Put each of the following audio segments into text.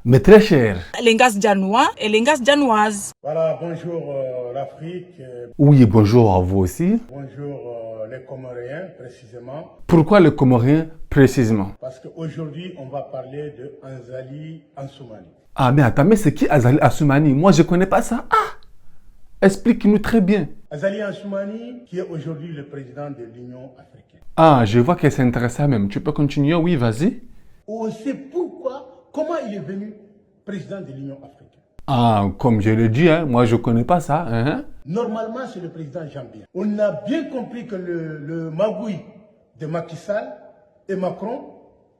Mais très cher. Lengas Djanois et Lengas Djanoises. Voilà, bonjour l'Afrique. Oui, bonjour à vous aussi. Bonjour les Comoriens, précisément. Pourquoi les Comoriens précisément? Parce qu'aujourd'hui, on va parler de Azali Assoumani. Ah, mais attends, mais c'est qui Azali Assoumani? Moi, je ne connais pas ça. Ah! Explique-nous très bien. Azali Assoumani, qui est aujourd'hui le président de l'Union africaine. Ah, je vois qu'elle s'intéresse à même. Tu peux continuer? Oui, vas-y. On sait pourquoi, comment il est venu président de l'Union africaine. Ah, comme je l'ai dit, hein, moi, je ne connais pas ça. Hein? Normalement, c'est le président Jean-Pierre. On a bien compris que le magouille de Macky Sall et Macron,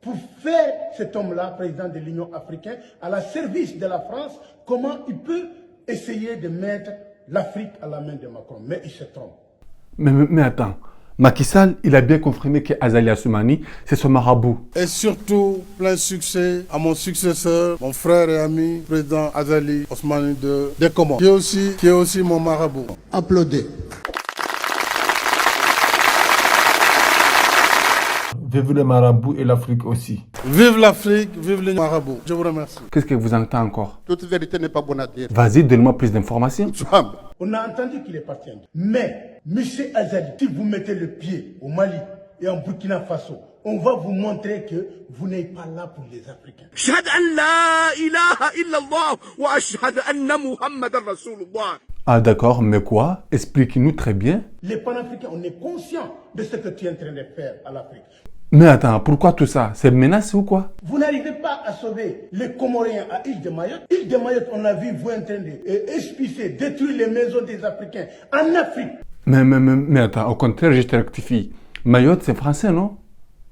pour faire cet homme-là, président de l'Union africaine, à la service de la France, comment il peut essayer de mettre l'Afrique à la main de Macron. Mais il se trompe. Mais attends, Macky Sall, il a bien confirmé que Azali Assoumani, c'est son marabout. Et surtout, plein succès à mon successeur, mon frère et ami, président Azali Assoumani des Comores, qui est aussi mon marabout. Applaudez. Vive le marabout et l'Afrique aussi. Vive l'Afrique, vive les marabouts. Je vous remercie. Qu'est-ce que vous entendez encore? Toute vérité n'est pas bonne à dire. Vas-y, donne-moi plus d'informations. On a entendu qu'il est parti. Mais, M. Azali, si vous mettez le pied au Mali et en Burkina Faso, on va vous montrer que vous n'êtes pas là pour les Africains. Ah d'accord, mais quoi? Explique-nous très bien. Les panafricains, on est conscient de ce que tu es en train de faire à l'Afrique. Mais attends, pourquoi tout ça? C'est une menace ou quoi? Vous n'arrivez pas à sauver les Comoriens à Île de Mayotte. Île de Mayotte, on a vu vous en train d'expulser, détruire les maisons des Africains en Afrique. Mais attends, au contraire, je te rectifie. Mayotte, c'est français, non?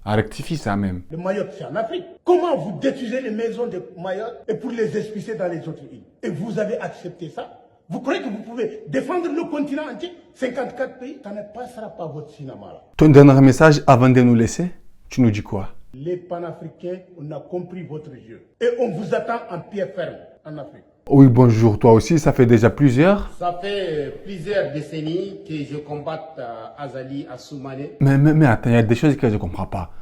Ah, rectifie ça même. Le Mayotte, c'est en Afrique. Comment vous détruisez les maisons de Mayotte et pour les expulser dans les autres îles? Et vous avez accepté ça? Vous croyez que vous pouvez défendre le continent entier? 54 pays, ça ne passera pas votre cinéma là. Ton dernier message avant de nous laisser, tu nous dis quoi? Les panafricains, on a compris votre jeu. Et on vous attend en pied ferme en Afrique. Oui, bonjour, toi aussi, ça fait déjà plusieurs. Ça fait plusieurs décennies que je combatte Azali Assoumani. Mais attends, il y a des choses que je ne comprends pas.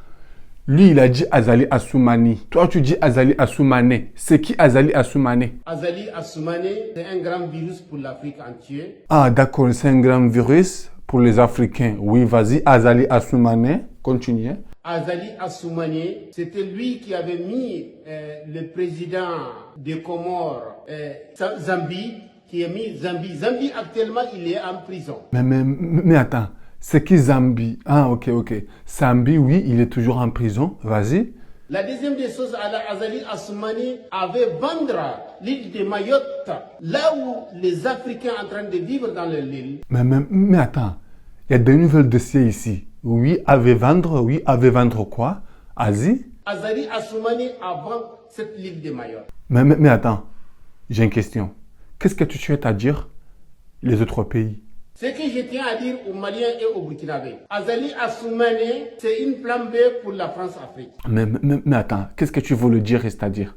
Lui, il a dit Azali Assoumani. Toi, tu dis Azali Assoumane. C'est qui Azali Assoumane? Azali Assoumani, c'est un grand virus pour l'Afrique entière. Ah, d'accord, c'est un grand virus pour les Africains. Oui, vas-y, Azali Assoumane. Continue. Azali Assoumani, c'était lui qui avait mis le président des Comores, Zambie, qui a mis Zambie. Zambie, actuellement, il est en prison. Mais attends, c'est qui Zambie? Ah, ok. Zambie, oui, il est toujours en prison. Vas-y. La deuxième des choses, Azali Assoumani avait vendre l'île de Mayotte, là où les Africains sont en train de vivre dans l'île. Mais attends, il y a des nouvelles dossiers ici. Oui, avait vendre quoi? Asie? Azali Assoumani avant cette île de Mayotte. Mais attends, j'ai une question. Qu'est-ce que tu souhaites à dire les autres pays? Ce que je tiens à dire aux Maliens et aux Burkinabés, Azali Assoumani, c'est une plan B pour la France-Afrique. Mais attends, qu'est-ce que tu veux le dire, c'est-à-dire?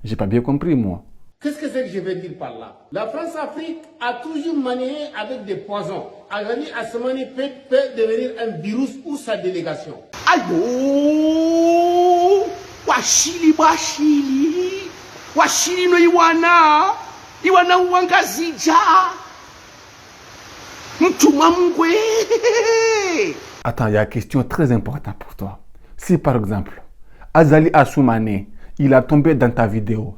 J'ai pas bien compris, moi. Qu'est-ce que c'est que je veux dire par là? La France-Afrique a toujours manié avec des poisons. Azali Assoumani peut devenir un virus ou sa délégation. Allô? Washili no Iwana wangazija. Attends, il y a une question très importante pour toi. Si par exemple, Azali Assoumani, il a tombé dans ta vidéo,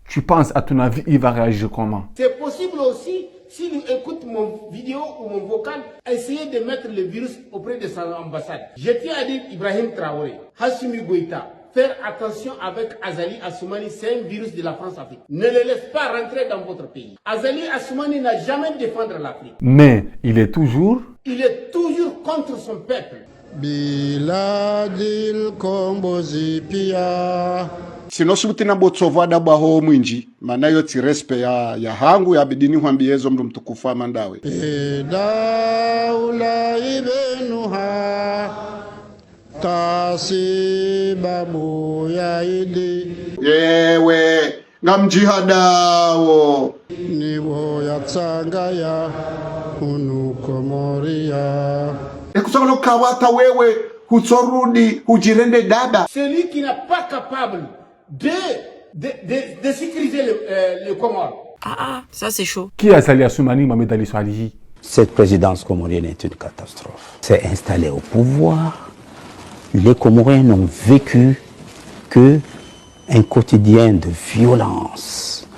tu penses, à ton avis, il va réagir comment? C'est possible aussi, s'il écoute mon vidéo ou mon vocal, essayer de mettre le virus auprès de sa ambassade. Je tiens à dire Ibrahim Traoré, Hassimi Goïta, faire attention avec Azali Assoumani, c'est un virus de la France-Afrique. Ne le laisse pas rentrer dans votre pays. Azali Assoumani n'a jamais défendu l'Afrique. Mais il est toujours contre son peuple. Biladil Kombozi Pia. Sinoshutina botsovada baho mwinji manayo tirespe ya hangu ya bidini hwambiezo mndu mtukufu amandawe daula ibenuha tasibabu ya idi yewe ngamjihadawo niwo ya tsanga ya unukomoria ekusangalo kawata wewe hutsorudi hujirende dada. Celui qui n'est pas capable de de sécuriser le Comore. Ah, ça c'est chaud. Qui est Azali Assoumani, Mohamed Ali Swalihi? Cette présidence comorienne est une catastrophe. C'est installé au pouvoir. Les Comoriens n'ont vécu que un quotidien de violence,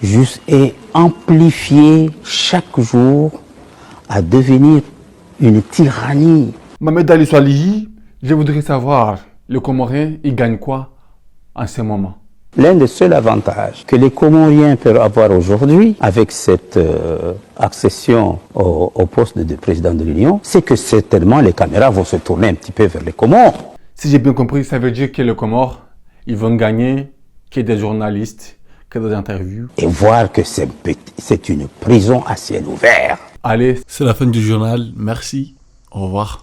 juste et amplifié chaque jour à devenir une tyrannie. Mohamed Ali Swalihi, je voudrais savoir, le Comorien, il gagne quoi en ce moment? L'un des seuls avantages que les Comoriens peuvent avoir aujourd'hui avec cette accession au poste de président de l'Union, c'est que certainement les caméras vont se tourner un petit peu vers les Comores. Si j'ai bien compris, ça veut dire que les Comores, ils vont gagner que des journalistes, que des interviews. Et voir que c'est une prison à ciel ouvert. Allez, c'est la fin du journal. Merci. Au revoir.